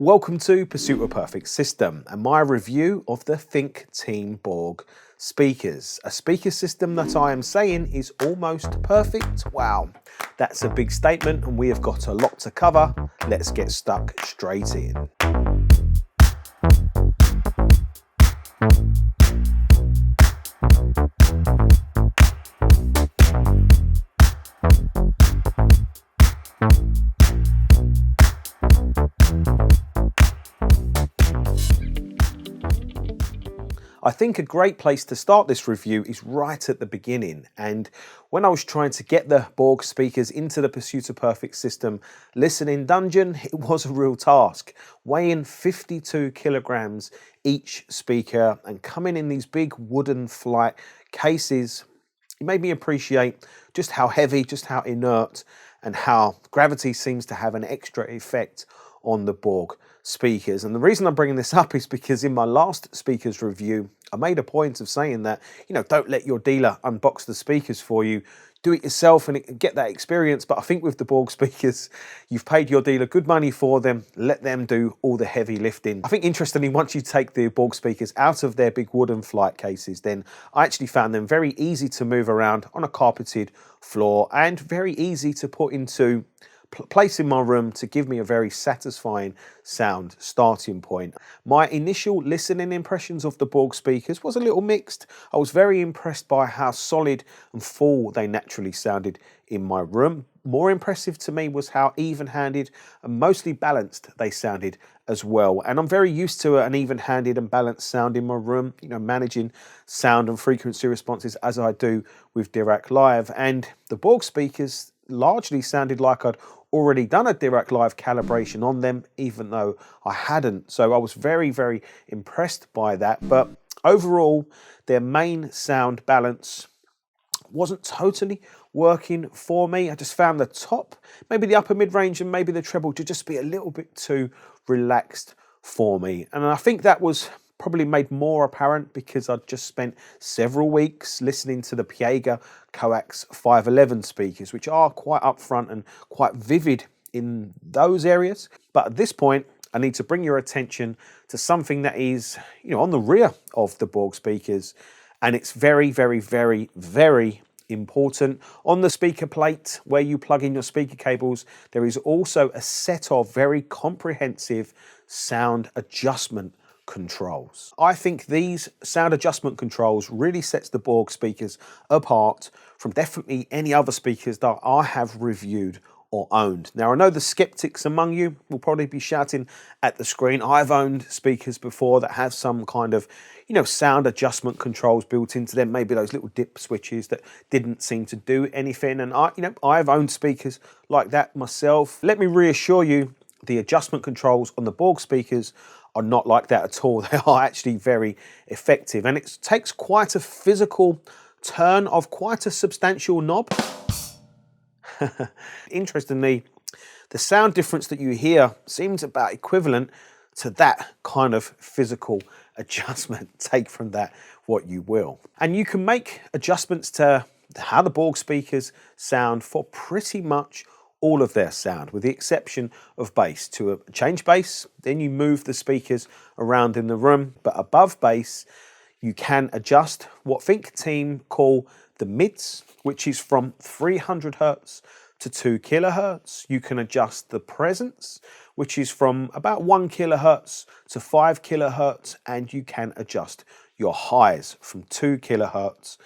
Welcome to Pursuit of a Perfect System and my review of the Fink Team Borg speakers. A speaker system that I am saying is almost perfect. Wow, that's a big statement and we have got a lot to cover. Let's get stuck straight in. I think a great place to start this review is right at the beginning, and when I was trying to get the Borg speakers into the Pursuit of Perfect System listening dungeon, it was a real task. Weighing 52 kilograms each speaker and coming in these big wooden flight cases, it made me appreciate just how heavy, just how inert, and how gravity seems to have an extra effect on the Borg speakers. And the reason I'm bringing this up is because in my last speakers review, I made a point of saying that, don't let your dealer unbox the speakers for you. Do it yourself and get that experience. But I think with the Borg speakers, you've paid your dealer good money for them. Let them do all the heavy lifting. I think interestingly, once you take the Borg speakers out of their big wooden flight cases, then I actually found them very easy to move around on a carpeted floor and very easy to put into place in my room to give me a very satisfying sound starting point. My initial listening impressions of the Borg speakers was a little mixed. I was very impressed by how solid and full they naturally sounded in my room. More impressive to me was how even-handed and mostly balanced they sounded as well. And I'm very used to an even-handed and balanced sound in my room, managing sound and frequency responses as I do with Dirac Live. And the Borg speakers largely sounded like I'd already done a Dirac Live calibration on them, even though I hadn't. So I was very, very impressed by that. But overall, their main sound balance wasn't totally working for me. I just found the top, maybe the upper mid-range and maybe the treble to just be a little bit too relaxed for me. And I think that was probably made more apparent because I'd just spent several weeks listening to the Piega Coax 511 speakers, which are quite upfront and quite vivid in those areas. But at this point, I need to bring your attention to something that is, on the rear of the Borg speakers, and it's very, very, very, very important. On the speaker plate where you plug in your speaker cables, there is also a set of very comprehensive sound adjustment controls. I think these sound adjustment controls really sets the Borg speakers apart from definitely any other speakers that I have reviewed or owned. Now, I know the skeptics among you will probably be shouting at the screen. I've owned speakers before that have some kind of, sound adjustment controls built into them, maybe those little dip switches that didn't seem to do anything. And I've owned speakers like that myself. Let me reassure you, the adjustment controls on the Borg speakers are not like that at all. They are actually very effective, and it takes quite a physical turn of quite a substantial knob. Interestingly, the sound difference that you hear seems about equivalent to that kind of physical adjustment. Take from that what you will. And you can make adjustments to how the Borg speakers sound for pretty much all of their sound, with the exception of bass. To change bass, then you move the speakers around in the room, but above bass, you can adjust what Fink Team call the mids, which is from 300 hertz to 2 kilohertz. You can adjust the presence, which is from about 1 kilohertz to 5 kilohertz, and you can adjust your highs from 2 kilohertz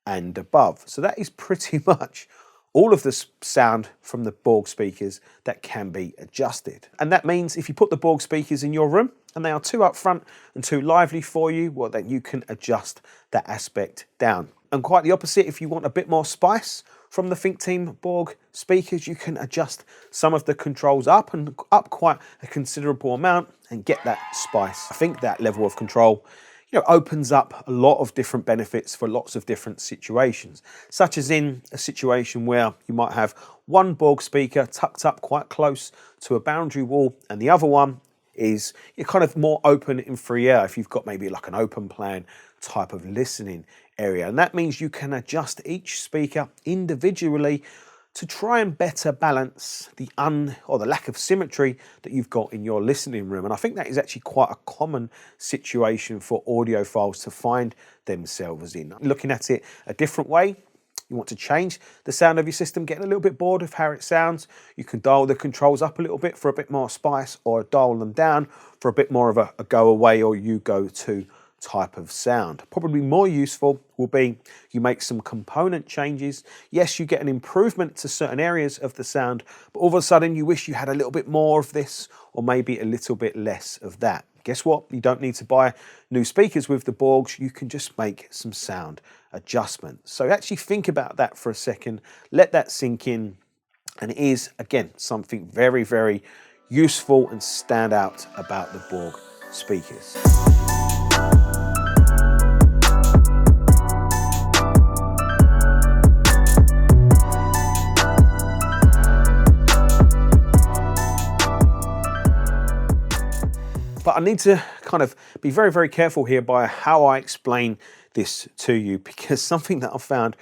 and above. So that is pretty much all of the sound from the Borg speakers that can be adjusted. And that means if you put the Borg speakers in your room and they are too upfront and too lively for you, well, then you can adjust that aspect down. And quite the opposite, if you want a bit more spice from the Fink Team Borg speakers, you can adjust some of the controls up and up quite a considerable amount and get that spice. I think that level of control opens up a lot of different benefits for lots of different situations, such as in a situation where you might have one Borg speaker tucked up quite close to a boundary wall and the other one is kind of more open in free air, if you've got maybe like an open plan type of listening area. And that means you can adjust each speaker individually to try and better balance the or the lack of symmetry that you've got in your listening room. And I think that is actually quite a common situation for audiophiles to find themselves in. Looking at it a different way, you want to change the sound of your system, getting a little bit bored of how it sounds, you can dial the controls up a little bit for a bit more spice, or dial them down for a bit more of a go away or you go to type of sound. Probably more useful will be you make some component changes. Yes, you get an improvement to certain areas of the sound, but all of a sudden you wish you had a little bit more of this or maybe a little bit less of that. Guess what? You don't need to buy new speakers with the Borgs. You can just make some sound adjustments. So actually think about that for a second. Let that sink in. And it is, again, something very, very useful and stand out about the Borg speakers. But I need to kind of be very, very careful here by how I explain this to you, because something that I've found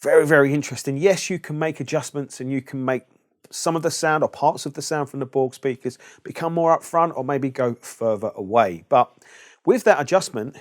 very, very interesting. Yes, you can make adjustments and you can make some of the sound or parts of the sound from the Borg speakers become more upfront or maybe go further away. But with that adjustment,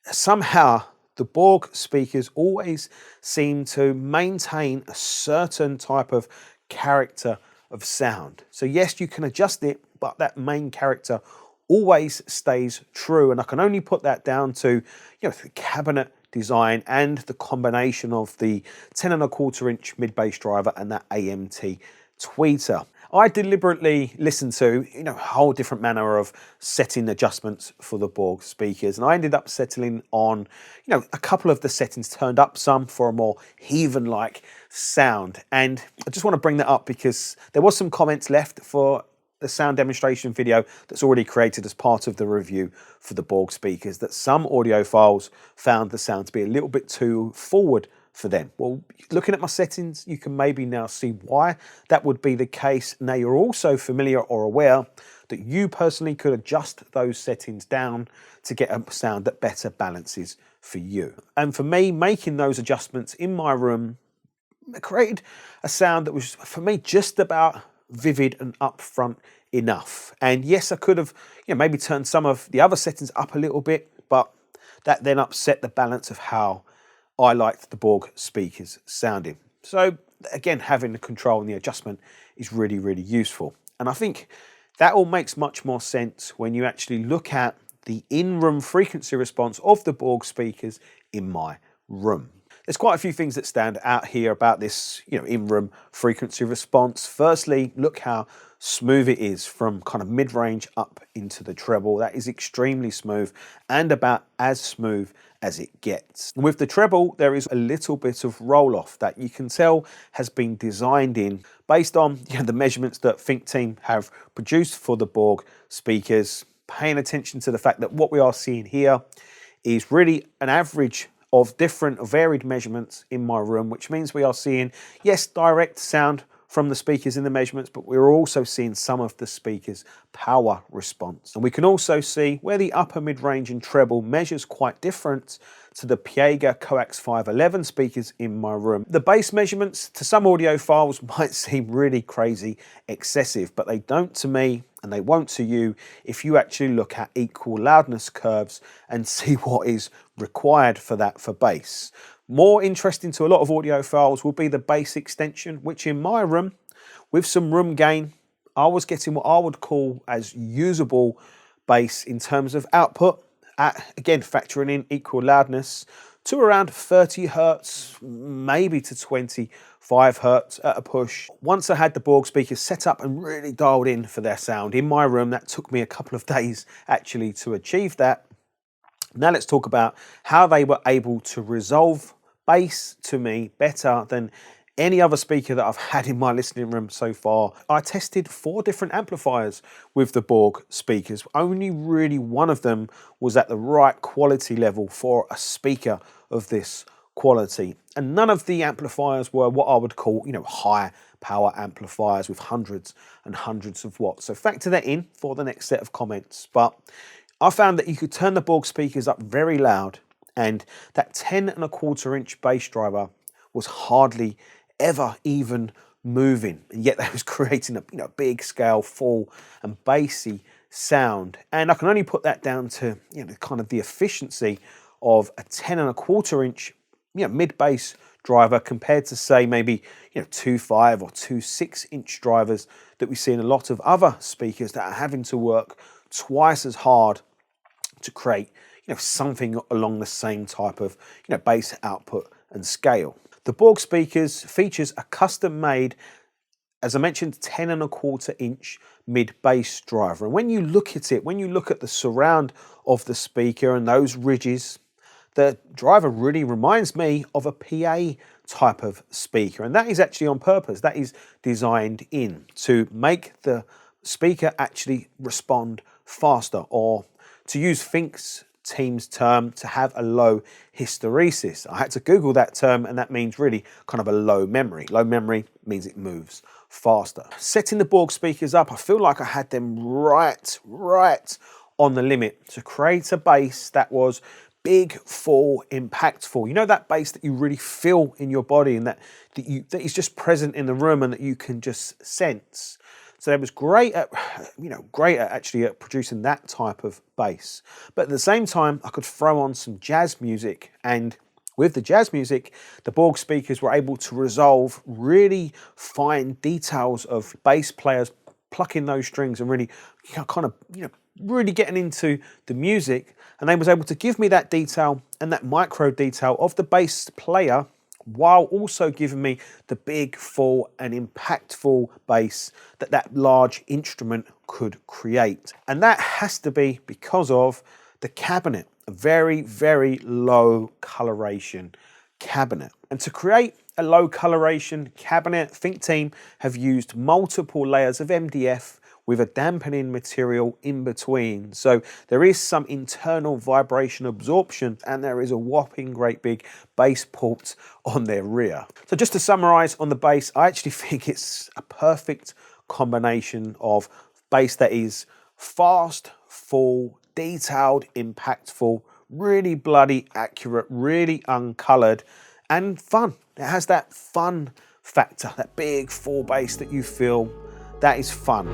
somehow the Borg speakers always seem to maintain a certain type of character of sound. So yes, you can adjust it, but that main character always stays true. And I can only put that down to, the cabinet design and the combination of the 10.25-inch mid-bass driver and that AMT tweeter. I deliberately listened to, a whole different manner of setting adjustments for the Borg speakers. And I ended up settling on, a couple of the settings turned up some for a more heathen-like sound. And I just want to bring that up because there was some comments left for the sound demonstration video that's already created as part of the review for the Borg speakers, that some audiophiles found the sound to be a little bit too forward for them. Well, looking at my settings, you can maybe now see why that would be the case. Now you're also familiar or aware that you personally could adjust those settings down to get a sound that better balances for you. And for me, making those adjustments in my room created a sound that was, for me, just about vivid and upfront enough. And yes, I could have maybe turned some of the other settings up a little bit, but that then upset the balance of how I liked the Borg speakers sounding. So again, having the control and the adjustment is really, really useful. And I think that all makes much more sense when you actually look at the in-room frequency response of the Borg speakers in my room. There's quite a few things that stand out here about this, in-room frequency response. Firstly, look how smooth it is from kind of mid-range up into the treble. That is extremely smooth and about as smooth as it gets. And with the treble, there is a little bit of roll-off that you can tell has been designed in based on the measurements that Fink team have produced for the Borg speakers, paying attention to the fact that what we are seeing here is really an average of different varied measurements in my room, which means we are seeing, yes, direct sound from the speakers in the measurements, but we're also seeing some of the speakers' power response. And we can also see where the upper mid-range and treble measures quite different to the Piega Coax 511 speakers in my room. The bass measurements to some audiophiles might seem really crazy excessive, but they don't to me, and they won't to you if you actually look at equal loudness curves and see what is required for that for bass. More interesting to a lot of audiophiles will be the bass extension, which in my room, with some room gain, I was getting what I would call as usable bass in terms of output, at, again, factoring in equal loudness, to around 30 hertz, maybe to 25 hertz at a push. Once I had the Borg speakers set up and really dialed in for their sound in my room, that took me a couple of days actually to achieve that. Now let's talk about how they were able to resolve bass to me better than any other speaker that I've had in my listening room so far. I tested 4 different amplifiers with the Borg speakers. Only really one of them was at the right quality level for a speaker of this quality. And none of the amplifiers were what I would call, high power amplifiers with hundreds and hundreds of watts. So factor that in for the next set of comments. But I found that you could turn the Borg speakers up very loud, and that 10.25-inch bass driver was hardly ever even moving, and yet that was creating a big scale, full and bassy sound. And I can only put that down to kind of the efficiency of a 10.25 inch mid bass driver compared to, say, maybe 2.5 or 2.6 inch drivers that we see in a lot of other speakers that are having to work twice as hard to create something along the same type of bass output and scale. The Borg speakers features a custom made, as I mentioned, 10.25 inch mid bass driver. And when you look at it, when you look at the surround of the speaker and those ridges, the driver really reminds me of a PA type of speaker. And that is actually on purpose. That is designed in to make the speaker actually respond faster, or to use Fink's team's term, to have a low hysteresis. I had to Google that term, and that means really kind of a low memory. Low memory means it moves faster. Setting the Borg speakers up, I feel like I had them right on the limit to create a bass that was big, full, impactful. You know, that bass that you really feel in your body, and that is just present in the room and that you can just sense. So it was great at, actually at producing that type of bass. But at the same time, I could throw on some jazz music, and with the jazz music, the Borg speakers were able to resolve really fine details of bass players plucking those strings and really really getting into the music. And they was able to give me that detail and that micro detail of the bass player, while also giving me the big, full and impactful bass that large instrument could create. And that has to be because of the cabinet, a very, very low coloration cabinet. And to create a low coloration cabinet, Fink team have used multiple layers of MDF with a dampening material in between. So there is some internal vibration absorption, and there is a whopping great big bass port on their rear. So just to summarize on the bass, I actually think it's a perfect combination of bass that is fast, full, detailed, impactful, really bloody accurate, really uncolored, and fun. It has that fun factor, that big full bass that you feel. That is fun.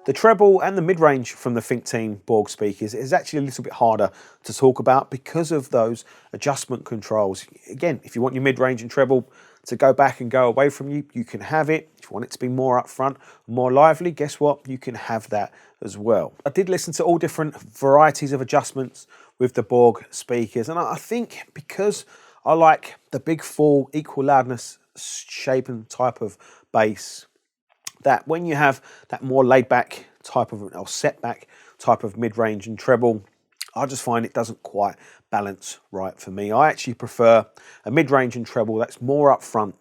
The treble and the mid-range from the Fink team Borg speakers is actually a little bit harder to talk about because of those adjustment controls. Again, if you want your mid-range and treble to go back and go away from you, you can have it. If you want it to be more upfront, more lively, guess what? You can have that as well. I did listen to all different varieties of adjustments with the Borg speakers, and I think because I like the big full equal loudness shape and type of bass, that when you have that more laid back type of, or set back type of mid-range and treble, I just find it doesn't quite balance right for me. I actually prefer a mid-range and treble that's more upfront,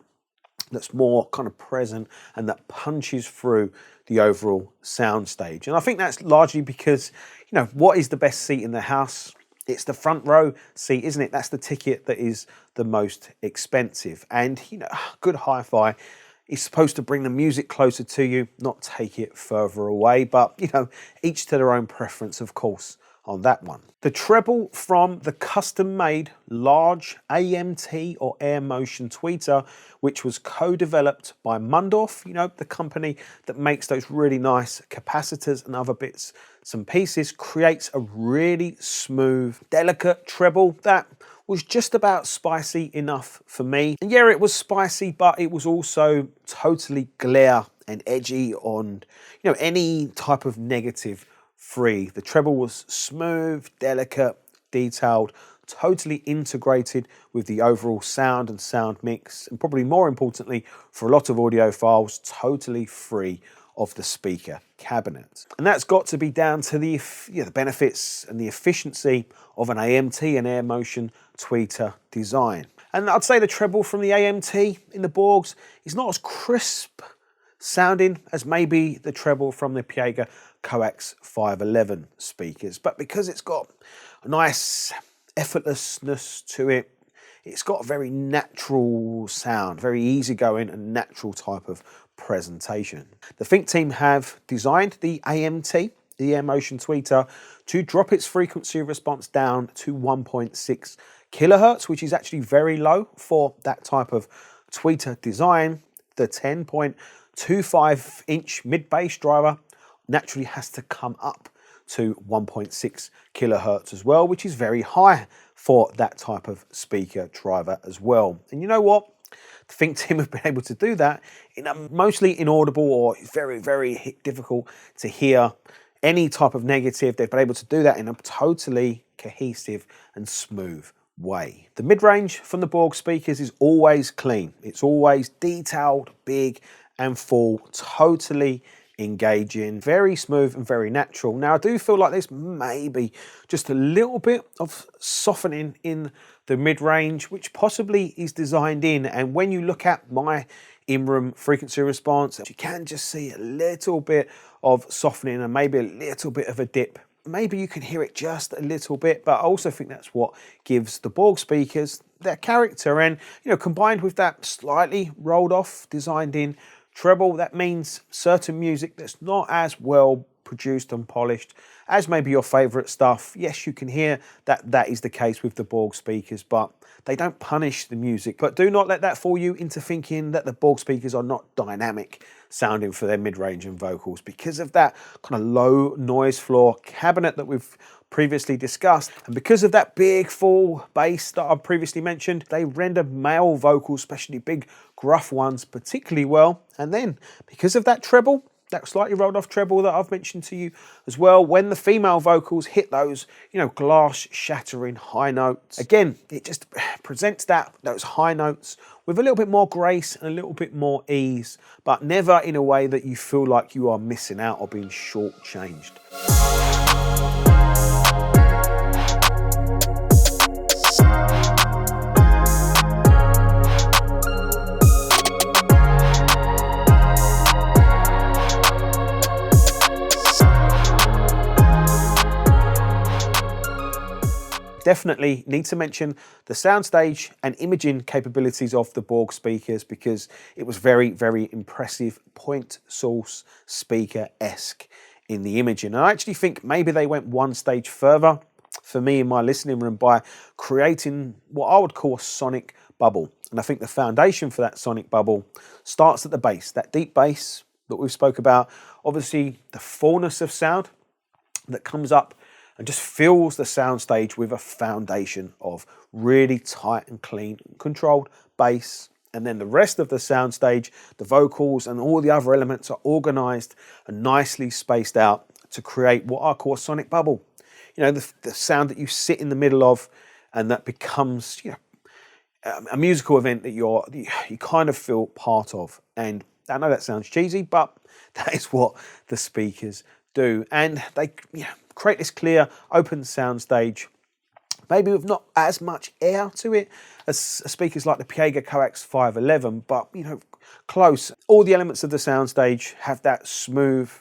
that's more kind of present, and that punches through the overall sound stage. And I think that's largely because, what is the best seat in the house? It's the front row seat, isn't it? That's the ticket that is the most expensive. And, good hi-fi is supposed to bring the music closer to you, not take it further away. But, each to their own preference, of course, on that one. The treble from the custom-made large AMT or Air Motion tweeter, which was co-developed by Mundorf, the company that makes those really nice capacitors and other bits, some pieces, creates a really smooth, delicate treble that was just about spicy enough for me. And yeah, it was spicy, but it was also totally glare and edgy on, any type of negative free. The treble was smooth, delicate, detailed, totally integrated with the overall sound and sound mix, and probably more importantly, for a lot of audiophiles, totally free of the speaker cabinet. And that's got to be down to the benefits and the efficiency of an AMT and Air Motion tweeter design. And I'd say the treble from the AMT in the Borgs is not as crisp sounding as maybe the treble from the Piega Coax 511 speakers, but because it's got a nice effortlessness to it. It's got a very natural sound, very easygoing and natural type of presentation. The Fink team have designed the AMT, the Air Motion Tweeter, to drop its frequency response down to 1.6 kilohertz, which is actually very low for that type of tweeter design. The 10.25 inch mid bass driver naturally has to come up to 1.6 kilohertz as well, which is very high for that type of speaker driver as well. And you know what? The Fink team have been able to do that in a mostly inaudible or very, very difficult to hear any type of negative. They've been able to do that in a totally cohesive and smooth way. The mid-range from the Borg speakers is always clean. It's always detailed, big and full, totally engaging, very smooth and very natural. Now I do feel like there's maybe just a little bit of softening in the mid-range, which possibly is designed in, and when you look at my in-room frequency response, you can just see a little bit of softening and maybe a little bit of a dip. Maybe you can hear it just a little bit, but I also think that's what gives the Borg speakers their character. And you know, combined with that slightly rolled off, designed in treble, that means certain music that's not as well produced and polished as maybe your favorite stuff. Yes, you can hear that that is the case with the Borg speakers, but they don't punish the music. But do not let that fool you into thinking that the Borg speakers are not dynamic sounding for their mid-range and vocals, because of that kind of low noise floor cabinet that we've previously discussed, and because of that big full bass that I've previously mentioned. They render male vocals, especially big gruff ones, particularly well. And then because of that treble, that slightly rolled off treble that I've mentioned to you as well, when the female vocals hit those, you know, glass shattering high notes, again, it just presents those high notes with a little bit more grace and a little bit more ease, but never in a way that you feel like you are missing out or being shortchanged. Definitely need to mention the soundstage and imaging capabilities of the Borg speakers, because it was very, very impressive, point source speaker-esque in the imaging. And I actually think maybe they went one stage further for me in my listening room by creating what I would call a sonic bubble. And I think the foundation for that sonic bubble starts at the bass, that deep bass that we spoke about. Obviously, the fullness of sound that comes up and just fills the soundstage with a foundation of really tight and clean, controlled bass. And then the rest of the soundstage, the vocals and all the other elements, are organized and nicely spaced out to create what I call a sonic bubble. You know, the sound that you sit in the middle of, and that becomes, you know, a musical event that you kind of feel part of. And I know that sounds cheesy, but that is what the speakers do. And they, you know, create this clear, open soundstage, maybe with not as much air to it as speakers like the Piega Coax 511, but you know, close. All the elements of the soundstage have that smooth,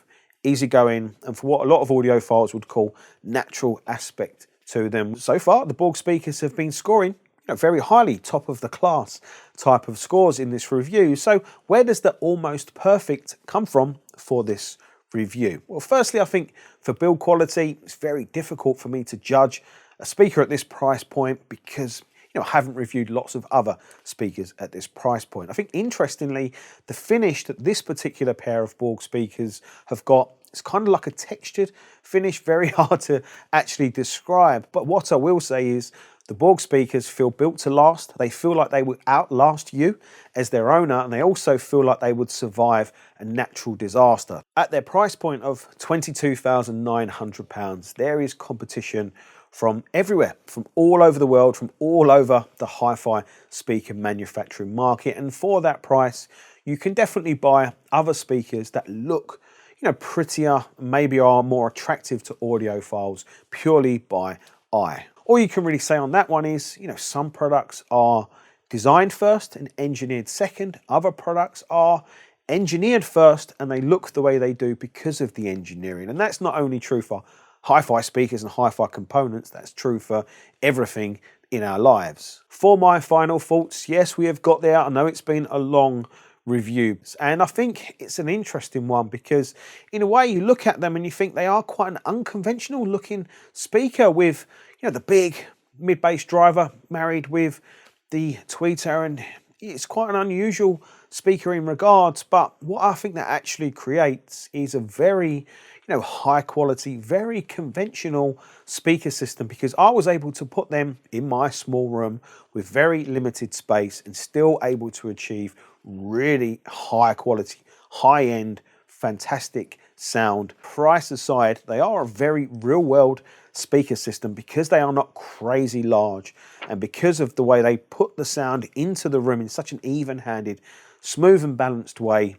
easygoing, and for what a lot of audiophiles would call natural aspect to them. So far, the Borg speakers have been scoring, you know, very highly, top of the class type of scores in this review. So where does the almost perfect come from for this review? Well, firstly, I think for build quality, it's very difficult for me to judge a speaker at this price point, because you know, I haven't reviewed lots of other speakers at this price point. I think interestingly, the finish that this particular pair of Borg speakers have got, it's kind of like a textured finish, very hard to actually describe. But what I will say is the Borg speakers feel built to last. They feel like they would outlast you as their owner, and they also feel like they would survive a natural disaster. At their price point of £22,900, there is competition from everywhere, from all over the world, from all over the hi-fi speaker manufacturing market. And for that price, you can definitely buy other speakers that look, you know, prettier, maybe are more attractive to audiophiles purely by eye. All you can really say on that one is, you know, some products are designed first and engineered second. Other products are engineered first and they look the way they do because of the engineering. And that's not only true for hi-fi speakers and hi-fi components. That's true for everything in our lives. For my final thoughts, yes, we have got there. I know it's been a long review, and I think it's an interesting one because in a way you look at them and you think they are quite an unconventional looking speaker with, you know, the big mid-bass driver married with the tweeter, and it's quite an unusual speaker in regards, but what I think that actually creates is a very, you know, high quality, very conventional speaker system, because I was able to put them in my small room with very limited space and still able to achieve really high quality, high end, fantastic sound. Price aside, they are a very real world speaker system because they are not crazy large, and because of the way they put the sound into the room in such an even-handed, smooth and balanced way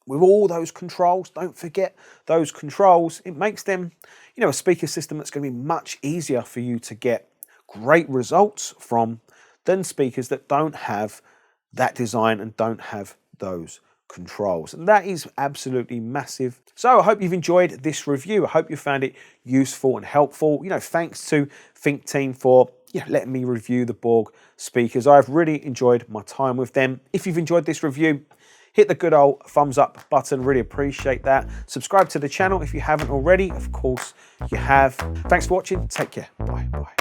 with all those controls. Don't forget those controls. It makes them, you know, a speaker system that's going to be much easier for you to get great results from than speakers that don't have that design and don't have those controls. And that is absolutely massive. So I hope you've enjoyed this review. I hope you found it useful and helpful. You know, thanks to Fink team for letting me review the Borg speakers. I've really enjoyed my time with them. If you've enjoyed this review, hit the good old thumbs up button. Really appreciate that. Subscribe to the channel if you haven't already. Of course you have. Thanks for watching. Take care. Bye. Bye.